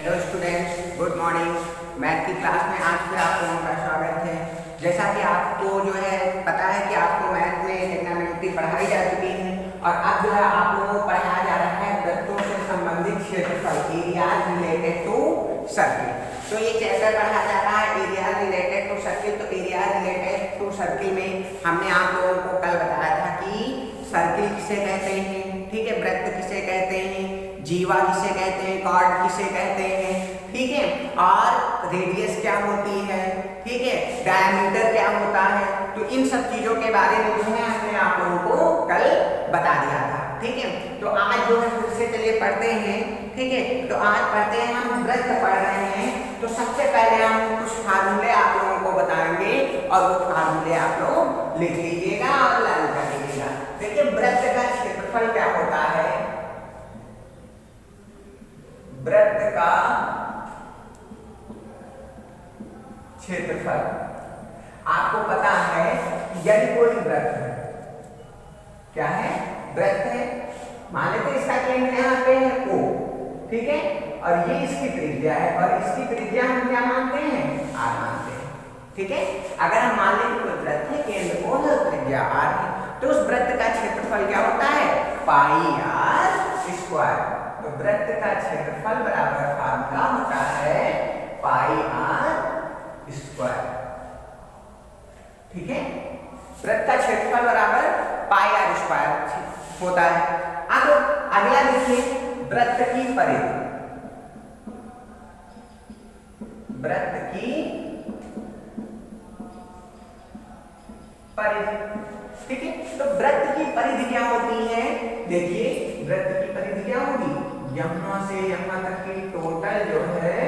Hello students, good morning. Math की class में आज फिर आप लोगों का स्वागत है। जैसा कि आपको जो है पता है कि आपको मैथ में ट्रिग्नोमेट्री पढ़ाई जा चुकी है और अब जो है आप लोगों को पढ़ाया जा रहा है वृत्तों से संबंधित क्षेत्रफल, एरियाज रिलेटेड टू सर्किल। तो ये चैप्टर पढ़ाया जा रहा है एरियाज रिलेटेड टू सर्किल। तो एरियाज रिलेटेड टू सर्किल में हमने आप लोगों को कल बताया था कि सर्किल किसे कहते हैं, ठीक है, वृत्त किसे कहते हैं, जीवा किसे कहते हैं, कॉर्ड किसे कहते हैं, ठीक है, और रेडियस क्या होती है, ठीक है, डायमीटर क्या होता है। तो इन सब चीजों के बारे में जो है हमने आप लोगों को कल बता दिया था, ठीक है। तो आज जो है फिर से चलिए पढ़ते हैं, ठीक है। तो आज पढ़ते हैं, हम वृत्त पढ़ रहे हैं। तो सबसे पहले हम कुछ फार्मूले आप लोगों को बताएंगे और वो फार्मूले आप लोग लिख लीजिएगा और लर्न कर लीजिएगा। देखिए वृत्त का क्षेत्रफल क्या होता है। वृत्त का क्षेत्रफल आपको पता है कि यदि कोई वृत्त है, क्या है, वृत्त है, मान लेते इसका केंद्र यहाँ पे है O, ठीक है, और ये इसकी त्रिज्या है और इसकी त्रिज्या हम क्या मानते हैं, R मानते हैं, ठीक है। अगर हम मान लें कि कोई वृत्त है, केंद्र O है, त्रिज्या R है, तो उस वृत्त का क्षेत्रफल क्या होता है, पाई R स्क्वायर। तो वृत्त का क्षेत्रफल बराबर फार्मूला होता है पाई R स्क्वायर, ठीक है। वृत्त का क्षेत्रफल बराबर पाई R स्क्वायर होता है। अब अगला देखिए वृत्त की परिधि, वृत्त की परिधि, ठीक है। तो वृत्त की परिधि क्या होती है, देखिए वृत्त की परिधि क्या होगी, यहां से यहां तक की टोटल जो है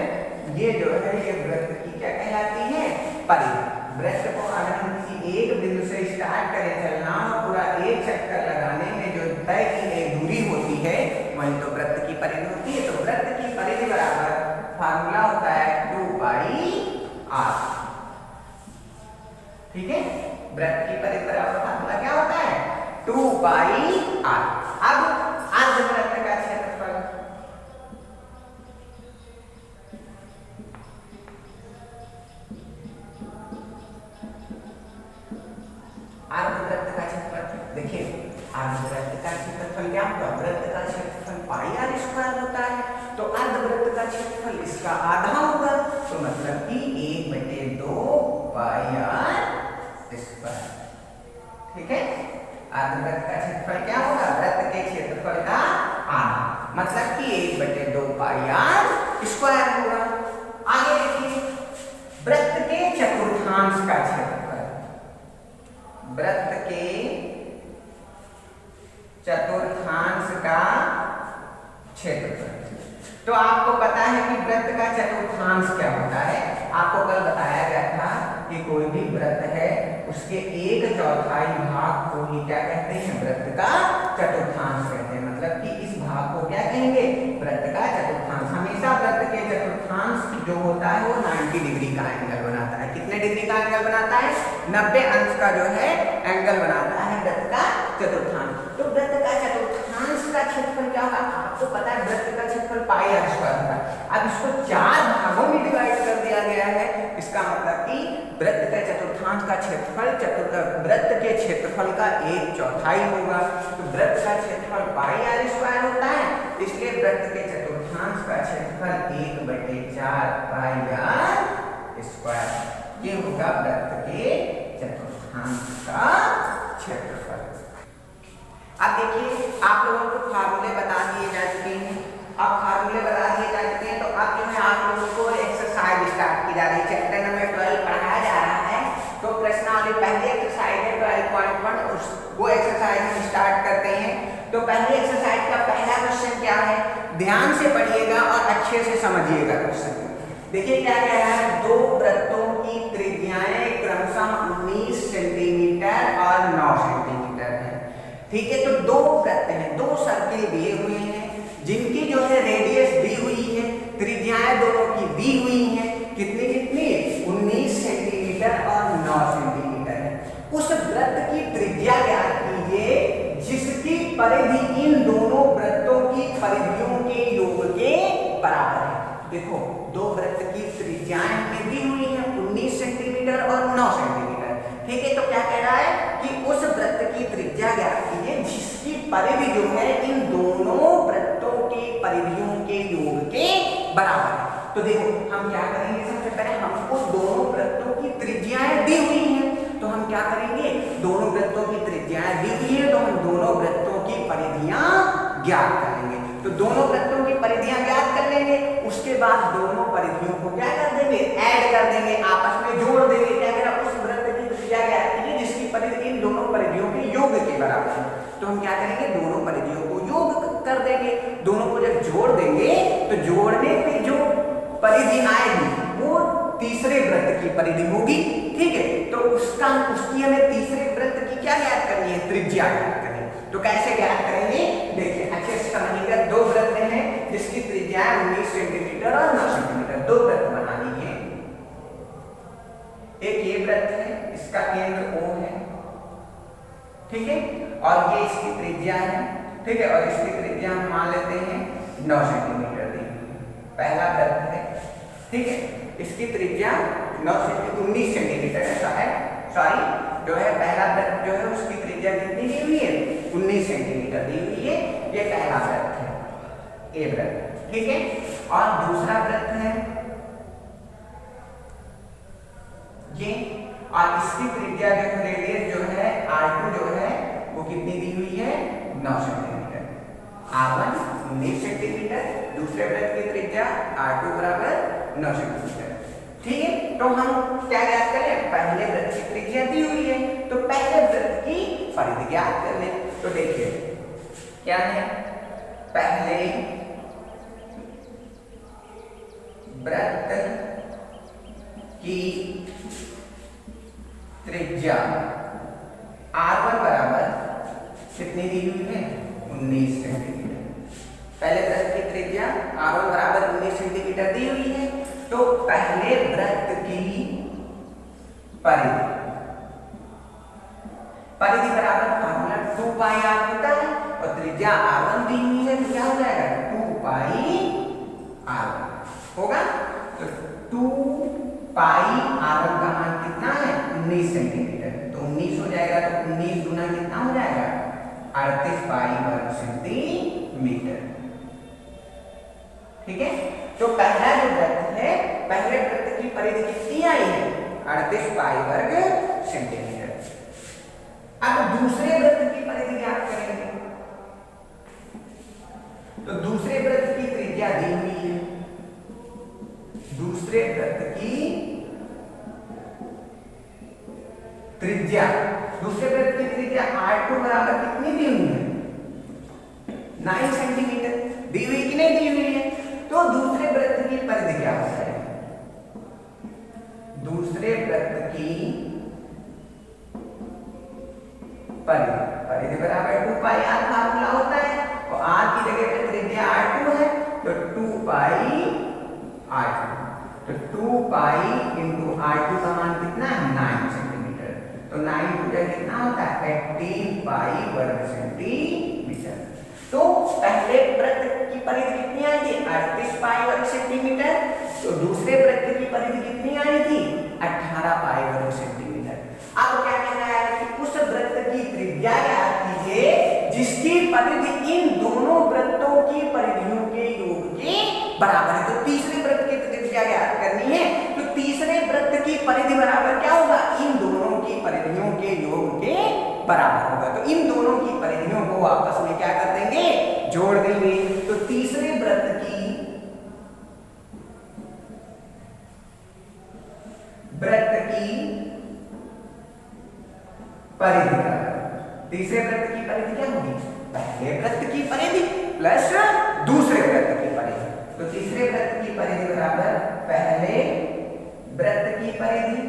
ये वृत्त की क्या कहलाती है, परिधि। वृत्त को अगर हम किसी एक बिंदु से स्टार्ट करें चलना और पूरा एक चक्कर लगाने में जो तय की गई दूरी होती है वही तो वृत्त की परिधि होती है। तो वृत्त की परिधि बराबर फार्मूला होता है 2 पाई R, ठीक है। वृत्त की परिधि बराबर फार्मूला क्या होता है, 2 पाई R। अब अर्धवृत्त का क्षेत्रफल, अर्धवृत्त का क्षेत्रफल, देखिए अर्धवृत्त का क्षेत्रफल क्या होगा, वृत्त का क्षेत्रफल पाई R स्क्वायर होता है, तो अर्धवृत्त का क्षेत्रफल इसका आधा होगा, तो मतलब कि 1/2 पाई R स्क्वायर, ठीक है। अर्धवृत्त का क्षेत्रफल क्या होगा, वृत्त के क्षेत्रफल का आधा, मतलब कि 1/2 पाई R स्क्वायर होगा। आगे देखिए वृत्त के चतुर्थांश का क्षेत्रफल, वृत्त के चतुर्थांश का क्षेत्रफल। तो आपको पता है कि वृत्त का चतुर्थांश क्या होता है, आपको कल बताया गया था कि कोई भी वृत्त है उसके 1/4 भाग को ही क्या कहते हैं, वृत्त का चतुर्थांश कहते हैं। मतलब कि इस भाग को क्या कहेंगे, वृत्त का चतुर्थांश। हमेशा वृत्त के चतुर्थांश जो होता है वो 90 डिग्री का एंगल बनाता है। कितने डिग्री का एंगल बनाता है, 90 अंश का जो है एंगल बनाता है वृत्त का चतुर्थांश। तो वृत्त का चतुर्थांश का क्षेत्रफल क्या होगा, आपको पता है वृत्त का क्षेत्रफल पाई R स्क्वायर होगा। अब इसको 4 भागों में डिवाइड कर दिया गया है, इसका मतलब कि वृत्त के चतुर्थांश का क्षेत्रफल वृत्त के क्षेत्रफल का 1/4 होगा। तो वृत्त का क्षेत्रफल पाई R स्क्वायर होता है, इसलिए वृत्त के चतुर्थांश का क्षेत्रफल 1/4 पाई R स्क्वायर। ये होगा वृत्त के चतुर्थांश का क्षेत्रफल। अब देखिए आप लोगों को फार्मूले बता दिए जा चुके हैं। अब फार्मूले बता दिए जा चुके हैं तो अब जो है आप लोगों को एक्सरसाइज स्टार्ट की जा रही है। चैप्टर नंबर 12 पढ़ाया जा रहा है, तो प्रश्नावली पहली एक्सरसाइज है 12.1, वो एक्सरसाइज हम स्टार्ट करते हैं। तो पहली एक्सरसाइज का पहला क्वेश्चन क्या है, ध्यान से पढ़िएगा और अच्छे से समझिएगा क्वेश्चन। देखिए क्या कह रहा है, दो वृत्तों की त्रिज्याएं क्रमशः 19 सेंटीमीटर और 9 सेंटीमीटर है, ठीक है। तो दो वृत्त हैं, दो सर्किल दिए हुए हैं जिनकी जो है रेडियस दी हुई है, त्रिज्याएं दोनों की दी हुई हैं, कितनी कितनी, 19 सेंटीमीटर और 9 सेंटीमीटर है। उस वृत्त की त्रिज्या ज्ञात कीजिए जिसकी परिधि इन दोनों वृत्तों की परिधियों के योग के बराबर है। देखो दो वृत्त की त्रिज्याएं में दी हुई है 19 सेंटीमीटर और 9 सेंटीमीटर। ठीक है, तो क्या कह रहा है कि उस वृत्त की त्रिज्या ज्ञात कीजिए जिसकी परिधि जो है इन दोनों वृत्तों की परिधियों के योग के बराबर है। तो देखो हम क्या करेंगे, सबसे पहले हमको दोनों वृत्तों की त्रिज्याएं दी हुई हैं, तो हम क्या करेंगे, दोनों वृत्तों की त्रिज्याएं दी हुई है तो हम दोनों वृत्तों की परिधियां ज्ञात करेंगे। तो दोनों वृत्तों की परिधियां ज्ञात कर लेंगे, उसके बाद दोनों परिधियों को क्या कर देंगे, ऐड कर देंगे, आपस में जोड़ देंगे। क्या करें, उस वृत्त की त्रिज्या ज्ञात कीजिए जिसकी परिधि इन दोनों परिधियों के योग के बराबर है। तो हम क्या करेंगे, दोनों परिधियों को योग कर देंगे। दोनों को जब जोड़ देंगे तो जोड़ने पे जो परिधि आएगी वो तीसरे वृत्त की परिधि होगी। ठीक है, तो उसकी हमें तीसरे वृत्त की क्या ज्ञात करनी है, त्रिज्या ज्ञात करनी है। तो कैसे ज्ञात करेंगे, देखिए अच्छे से समझिएगा। दो वृत्त हैं जिसकी त्रिज्या 19 सेंटीमीटर और 9 सेंटीमीटर, दो वृत्त बनानी है। एक ये वृत्त है, इसका केंद्र O है, ठीक है, और ये इसकी त्रिज्या है। ठीक है, और इसकी त्रिज्या हम मान लेते हैं 9 सेंटीमीटर दी। पहला वृत्त है, ठीक है, इसकी त्रिज्या 19 सेंटीमीटर है, सॉरी जो है पहला वृत्त जो है उसकी त्रिज्या कितनी दी हुई है, 19 सेंटीमीटर दी हुई है। ये पहला वृत्त है, ए वृत्त, ठीक है। और दूसरा वृत्त है ये, और इसकी त्रिज्या जो है, रेडियस जो है R2 जो है वो कितनी दी हुई है, 9 सेंटीमीटर। R1 19 सेंटीमीटर, दूसरे वृत्त की त्रिज्या R2 बराबर 9 सेंटीमीटर। ठीक है, तो हम क्या ज्ञात करें, पहले वृत्त की त्रिज्या दी हुई है तो पहले वृत्त की परिधि ज्ञात कर लें। तो देखिए क्या है, पहले वृत्त की त्रिज्या R1 बराबर कितनी दी हुई है, 19 सेंटीमीटर। पहले वृत्त की त्रिज्या R1 बराबर 19 सेंटीमीटर दी हुई है, तो पहले वृत्त की परिधि बराबर फॉर्मूला 2 पाई r होता है और त्रिज्या R1 दी हुई है, तो क्या हो जाएगा 2 पाई r1 होगा। तो 2 पाई r1 का मान कितना है, 19 सेंटीमीटर, तो 19 हो जाएगा। तो 19 गुना कितना हो जाएगा, 38 पाई वर्ग सेंटीमीटर। ठीक है, तो पहला जो वृत्त है, पहले वृत्त की परिधि कितनी आई है, 38 पाई वर्ग सेंटीमीटर। अब दूसरे वृत्त की परिधि ज्ञात करेंगे, तो दूसरे वृत्त की त्रिज्या दी हुई है, दूसरे वृत्त की त्रिज्या, दूसरे वृत्त की त्रिज्या R2 बराबर कितनी दी हुई है, 9 सेंटीमीटर दी हुई कि नहीं दी हुई है। तो दूसरे वृत्त की परिधि क्या होता है, दूसरे वृत्त की परिधि बराबर 2 पाई r फॉर्मूला होता है, और r की जगह पे त्रिज्या R2 है तो 2 पाई r2, तो 2 पाई इंटू R2 का मान कितना है, 9 सेंटीमीटर। तो 9 टू कितना होता है, 18 पाई वर्ग सेंटीमीटर। तो पहले वृत्त की परिधि कितनी आई थी, 38 पाई वर्ग सेंटीमीटर, तो दूसरे वृत्त की परिधि कितनी आई थी, 18 पाई वर्ग सेंटीमीटर। अब क्या कहना है कि उस वृत्त की त्रिज्या ज्ञात कीजिए जिसकी परिधि इन दोनों वृत्तों की परिधियों के योग के बराबर है। तो तीसरे वृत्त की त्रिज्या ज्ञात करनी है, तो तीसरे वृत्त की परिधि बराबर क्या होगा, इन दोनों की परिधियों के योग के बराबर होगा। तो इन दोनों की परिधियों को आपस में क्या कर देंगे, जोड़ देंगे। तो तीसरे वृत्त की परिधि, तीसरे वृत्त की परिधि क्या होगी, पहले वृत्त की परिधि प्लस दूसरे वृत्त की परिधि। तो तीसरे वृत्त की परिधि बराबर पहले वृत्त की परिधि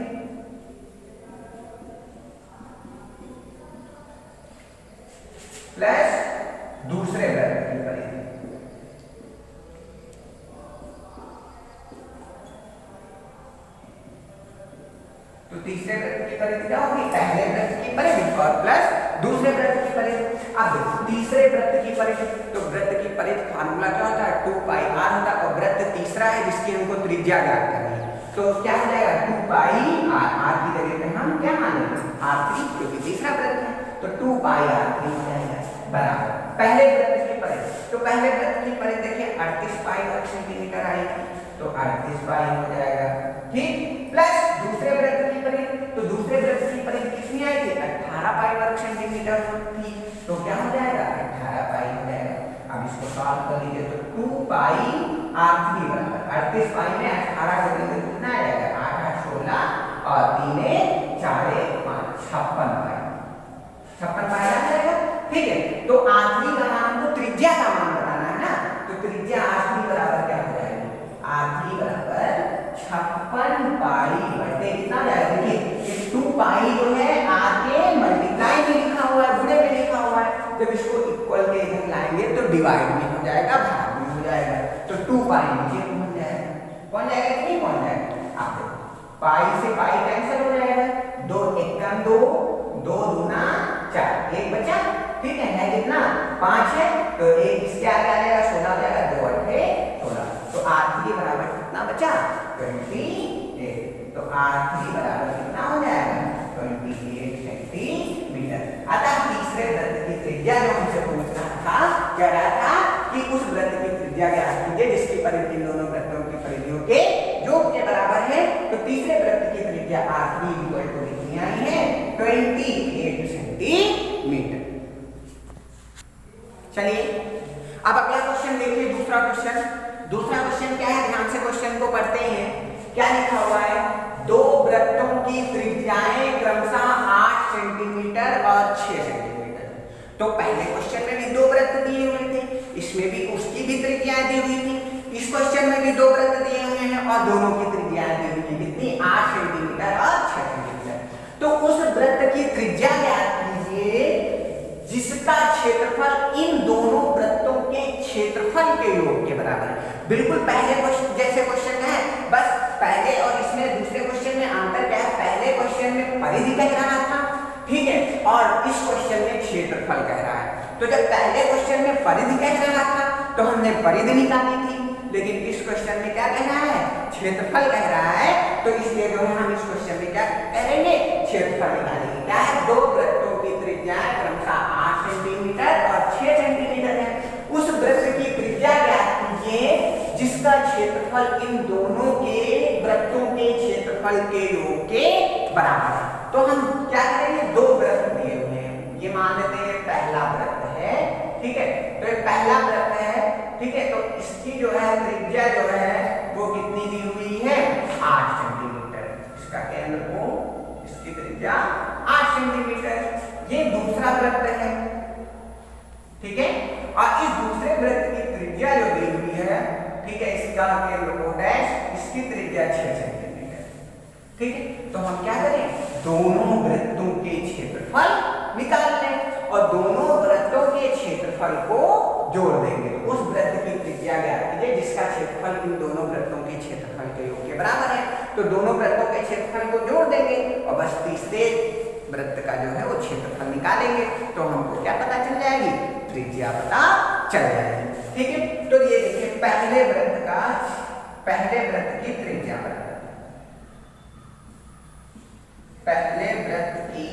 प्लस दूसरे वृत्त की परिधि। तो तीसरे वृत्त की परिधि क्या होगी, पहले वृत्त की परिधि और प्लस दूसरे वृत्त की परिधि। अब तीसरे वृत्त की परिधि, तो वृत्त की परिधि फार्मूला क्या होता है 2 पाई r होता है, और वृत्त तीसरा है जिसकी हमको त्रिज्या ज्ञात करनी है, तो क्या हो जाएगा 2 पाई r की जगह पे हम क्या मानेंगे r3, क्योंकि तीसरा वृत्त है, तो 2 पाई r3 हो जाएगा बराबर पहले वृत्त की परिधि। तो पहले वृत्त की परिधि देखिए 38 पाई वर्ग सेंटीमीटर आएगी, तो 38 पाई हो जाएगा, ठीक, प्लस दूसरे वृत्त की परिधि, तो दूसरे वृत्त की परिधि कितनी आई थी 18 पाई वर्ग सेंटीमीटर थी, तो क्या हो जाएगा 18 पाई हो जाएगा। अब इसको सॉल्व कर लीजिए, तो 2 पाई r3 बराबर 38 पाई में 18 जोड़ेंगे तो कितना आ जाएगा 8 8 16 और 3 4 5 56 पाई, 56 पाई आ जाएगा, ठीक है। तो r3 का मान हमको त्रिज्या का मान बताना है ना, तो त्रिज्या r3 बराबर क्या हो जाएगी r3 बराबर 56 पाई बटे कितना हो जाएगा, देखिए 2 पाई जो है r के मल्टीप्लाई में लिखा हुआ है, गुणे में लिखा हुआ है, जब इसको इक्वल के इधर लाएंगे तो डिवाइड में हो जाएगा, भाग में हो जाएगा, तो 2 पाई नीचे पहुंच जाएगा, कौन जाएगा नहीं पहुंच जाएगा, आप देखो पाई से पाई कैंसिल हो जाएगा, 2 1 2 2 दूना 4 1 बचा, ठीक है कितना 5 है, तो 1 इसके आगे आ जाएगा 16 हो जाएगा, 2 8 16, तो r3 बराबर कितना बचा 28, तो r3 बराबर कितना हो जाएगा 28 सेंटीमीटर। अतः तीसरे वृत्त की त्रिज्या जो हमसे पूछना था, कह रहा था कि उस वृत्त की त्रिज्या ज्ञात कीजिए जिसकी परिधि इन दोनों वृत्तों की परिधियों के योग के बराबर है, तो तीसरे वृत्त की त्रिज्या r3 कितनी आई है 28 सेंटीमीटर। चलिए अब अगला क्वेश्चन देखिए, दूसरा क्वेश्चन क्या है, ध्यान से क्वेश्चन को पढ़ते हैं। क्या लिखा हुआ है, दो वृत्तों की त्रिज्याएं क्रमशः 8 सेंटीमीटर और 6 सेंटीमीटर। तो पहले क्वेश्चन में भी दो वृत्त दिए हुए थे, इसमें भी उसकी भी त्रिज्याएं दी हुई थी, इस क्वेश्चन में भी दो वृत्त दिए हुए हैं और दोनों की त्रिज्याएं दी हुई है कितनी 8 सेंटीमीटर और 6 सेंटीमीटर। तो उस वृत्त की त्रिज्या ज्ञात कीजिए जिसका क्षेत्रफल इन दोनों वृत्तों के क्षेत्रफल के योग के बराबर है। बिल्कुल पहले क्वेश्चन जैसे क्वेश्चन है, बस पहले और इसमें दूसरे क्वेश्चन में अंतर क्या है, पहले क्वेश्चन में परिधि कह रहा था, ठीक है, और इस क्वेश्चन में क्षेत्रफल कह रहा है। तो जब पहले क्वेश्चन में परिधि कह रहा था तो हमने परिधि निकाली थी, लेकिन इस क्वेश्चन में क्या कह रहा है, क्षेत्रफल कह रहा है, तो इसलिए जो है हम इस क्वेश्चन में क्या करेंगे, क्षेत्रफल निकालेंगे। क्या है, दो वृत्तों की त्रिज्याएं क्रमशः 8 सेंटीमीटर और 6 सेंटीमीटर है। उस वृत्त की त्रिज्या ज्ञात कीजिए जिसका क्षेत्रफल इन दोनों के वृत्तों के क्षेत्रफल के योग के बराबर है। तो हम क्या करेंगे, दो वृत्त दिए हुए हैं, ये मान लेते हैं पहला वृत्त है, ठीक है, तो ये पहला वृत्त है, ठीक है, तो इसकी जो है त्रिज्या जो है वो कितनी दी हुई है 8 सेंटीमीटर, इसका केंद्र को इसकी त्रिज्या 8 सेंटीमीटर। ये दूसरा वृत्त है, ठीक है, और इस दूसरे वृत्त की त्रिज्या जो दी हुई है, ठीक है, इसका केंद्र को डैश, इसकी त्रिज्या 6 सेंटीमीटर, ठीक है। तो हम क्या करें, दोनों वृत्तों के क्षेत्रफल निकाल लें और दोनों वृत्तों के क्षेत्रफल को जोड़ देंगे। उस वृत्त की त्रिज्या ज्ञात कीजिए जिसका क्षेत्रफल इन दोनों वृत्तों के क्षेत्रफल के योग के बराबर है। तो दोनों वृत्तों के क्षेत्रफल को जोड़ देंगे और बस तीसरे वृत्त का जो है वो क्षेत्रफल निकालेंगे, तो हमको क्या पता चल जाएगी, त्रिज्या पता चल जाएगी, ठीक है। तो ये देखिए पहले वृत्त की त्रिज्या बराबर, पहले वृत्त की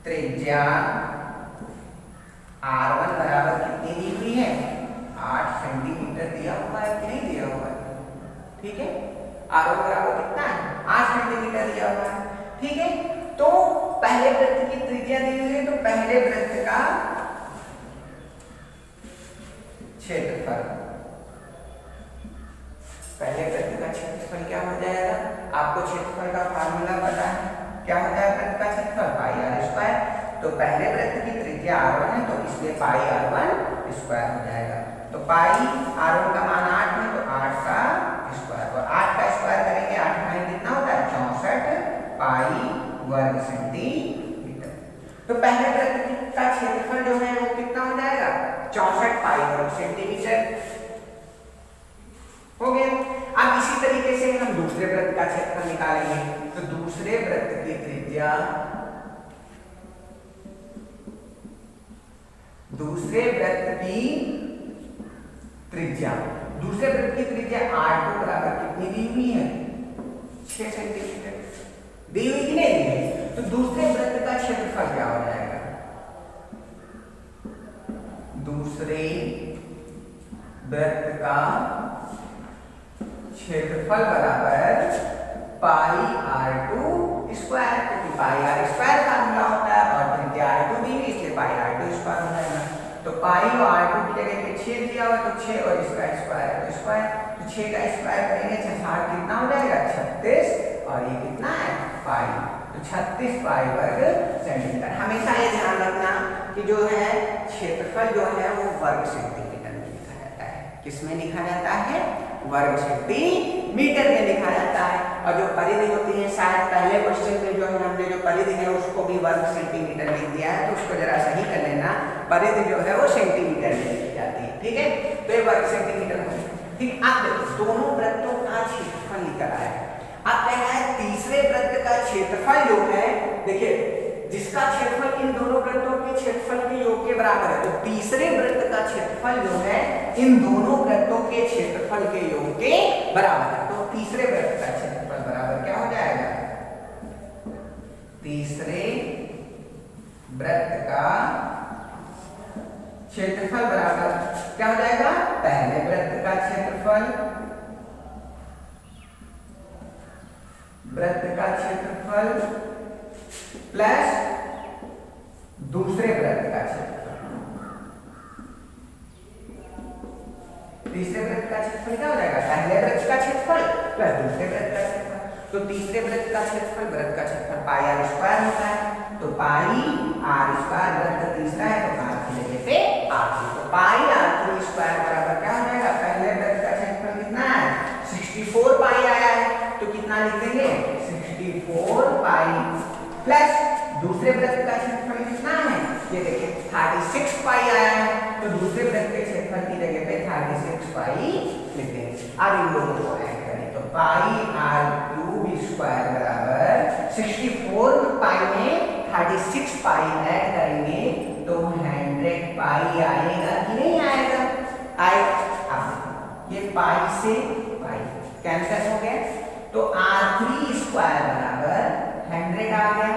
त्रिज्या r1 बराबर कितनी दी हुई है 8 सेंटीमीटर दिया हुआ है कि नहीं दिया हुआ है, ठीक है, r1 बराबर कितना है 8 सेंटीमीटर दिया हुआ है, ठीक है। तो पहले वृत्त की त्रिज्या दी हुई है, तो पहले वृत्त का क्षेत्रफल, पहले वृत्त का क्षेत्रफल क्या हो जाएगा, आपको क्षेत्रफल का फार्मूला पता है, क्या होता है वृत्त का क्षेत्रफल पाई r स्क्वायर। तो पहले वृत्त की त्रिज्या r1 है, तो इसलिए पाई r1 स्क्वायर हो जाएगा। तो पाई r1 का मान 8 है, तो 8 का स्क्वायर, और 8 का स्क्वायर करेंगे 8 में कितना होता है 64 पाई वर्ग सेंटीमीटर। तो पहले वृत्त का क्षेत्रफल जो है वो कितना हो जाएगा 64 पाई वर्ग सेंटीमीटर हो गया। अब इसी तरीके से हम दूसरे वृत्त का क्षेत्रफल निकालेंगे, तो दूसरे वृत्त की त्रिज्या, दूसरे वृत्त की त्रिज्या, दूसरे वृत्त की त्रिज्या R2 बराबर कितनी दी हुई है? 6 सेंटीमीटर दी हुई कि नहीं दी हुई? तो दूसरे वृत्त का क्षेत्रफल क्या हो जाएगा? दूसरे वृत्त का क्षेत्रफल बराबर पाई R2 स्क्वायर, क्योंकि पाई R स्क्वायर फार्मूला होता है और त्रिज्या R2 दी हुई इसलिए पाई R2 स्क्वायर हो जाएगा। तो पाई और R2 की जगह पे 6 दिया हुआ तो 6 और इसका स्क्वायर है तो स्क्वायर, तो 6 का स्क्वायर करेंगे 6 कितना हो जाएगा? 36 और ये कितना है? पाई, तो 36 पाई वर्ग सेंटीमीटर। हमेशा ये ध्यान रखना कि जो है क्षेत्रफल जो है वो वर्ग सेंटीमीटर में लिखा जाता है। किसमें लिखा जाता है? वर्ग सेंटीमीटर में लिखा जाता है। और जो परिधि होती है, शायद पहले क्वेश्चन में जो है हमने जो परिधि है उसको भी वर्ग सेंटीमीटर लिख दिया है, तो उसको जरा सही कर लेना। परिधि जो है वो सेंटीमीटर में लिखी जाती है, ठीक है? तो ये वर्ग सेंटीमीटर है, ठीक। अब देखो दोनों वृत्तों का क्षेत्रफल निकल आया। अब क्या है? तीसरे वृत्त का क्षेत्रफल जो है, देखिए जिसका क्षेत्रफल इन दोनों वृत्तों के क्षेत्रफल के योग के बराबर है, तो तीसरे वृत्त का क्षेत्रफल जो है इन दोनों वृत्तों के क्षेत्रफल के योग के बराबर है। तो तीसरे वृत्त का क्षेत्रफल बराबर क्या हो जाएगा? तीसरे वृत्त का क्षेत्रफल बराबर क्या हो जाएगा? पहले वृत्त का क्षेत्रफल, वृत्त का क्षेत्रफल प्लस दूसरे वृत्त का क्षेत्रफल। तीसरे वृत्त का क्षेत्रफल क्या हो जाएगा? पहले वृत्त का क्षेत्रफल प्लस दूसरे वृत्त का क्षेत्रफल। तो तीसरे वृत्त का क्षेत्रफल वृत्त का क्षेत्रफल पाई R स्क्वायर होता है, तो पाई R स्क्वायर वृत्त तीसरा है तो R की जगह पे R3, तो पाई R3 स्क्वायर बराबर क्या हो जाएगा? पहले वृत्त का क्षेत्रफल कितना है? 64 पाई आया है, तो कितना लिख देंगे? 64 पाई प्लस दूसरे वृत्त का क्षेत्रफल कितना है? ये देखिए 36 पाई आया है, तो दूसरे वृत्त के क्षेत्रफल की जगह पे 36 पाई लिख देंगे। अब इन दोनों को ऐड करें तो पाई R3 स्क्वायर बराबर 64 पाई में 36 पाई ऐड करेंगे तो 100 पाई आएगा कि नहीं आएगा? आएगा। अब ये पाई से पाई कैंसिल हो गया, तो R3 स्क्वायर बराबर 100 आ गया।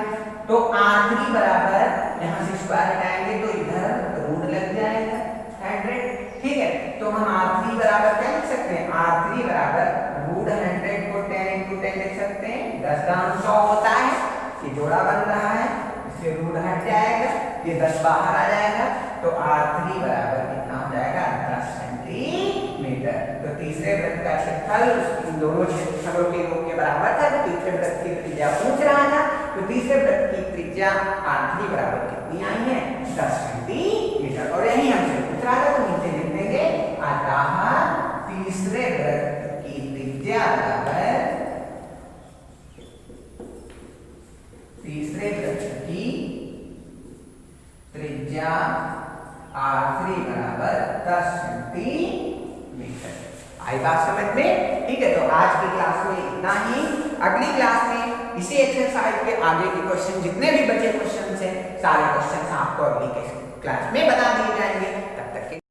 तो R3 बराबर यहाँ से स्क्वायर हटाएंगे तो इधर रूट लग जाएगा 100, ठीक है? तो हम R3 बराबर क्या लिख सकते हैं? R3 बराबर रूट 100 को 10 into 10 लिख सकते हैं। 10 दाम 100 होता है, ये जोड़ा बन रहा है, इससे रूट हट जाएगा, ये 10 बाहर आ जाएगा, तो R3 बराबर कितना हो जाएगा? 10 सेंटीमीटर। तो तीसरे वृत्त का क्षेत्रफल इन दोनों क्षेत्रफलों के योग के बराबर था, तो तीसरे वृत्त की त्रिज्या पूछ रहा था, तो तीसरे वृत्त की त्रिज्या R3 बराबर कितनी आई है? 10 सेंटीमीटर। और यही हमसे पूछ रहा था, तो नीचे लिख देंगे अतः तीसरे वृत्त की त्रिज्या बराबर, तीसरे वृत्त की त्रिज्या R3 बराबर 10 सेंटीमीटर। आई बात समझ में? ठीक है, तो आज की क्लास में इतना ही। अगली क्लास में इसी एक्सरसाइज के आगे के क्वेश्चन, जितने भी बचे क्वेश्चन हैं, सारे क्वेश्चन आपको अगली क्लास में बता दिए जाएंगे। तब तक के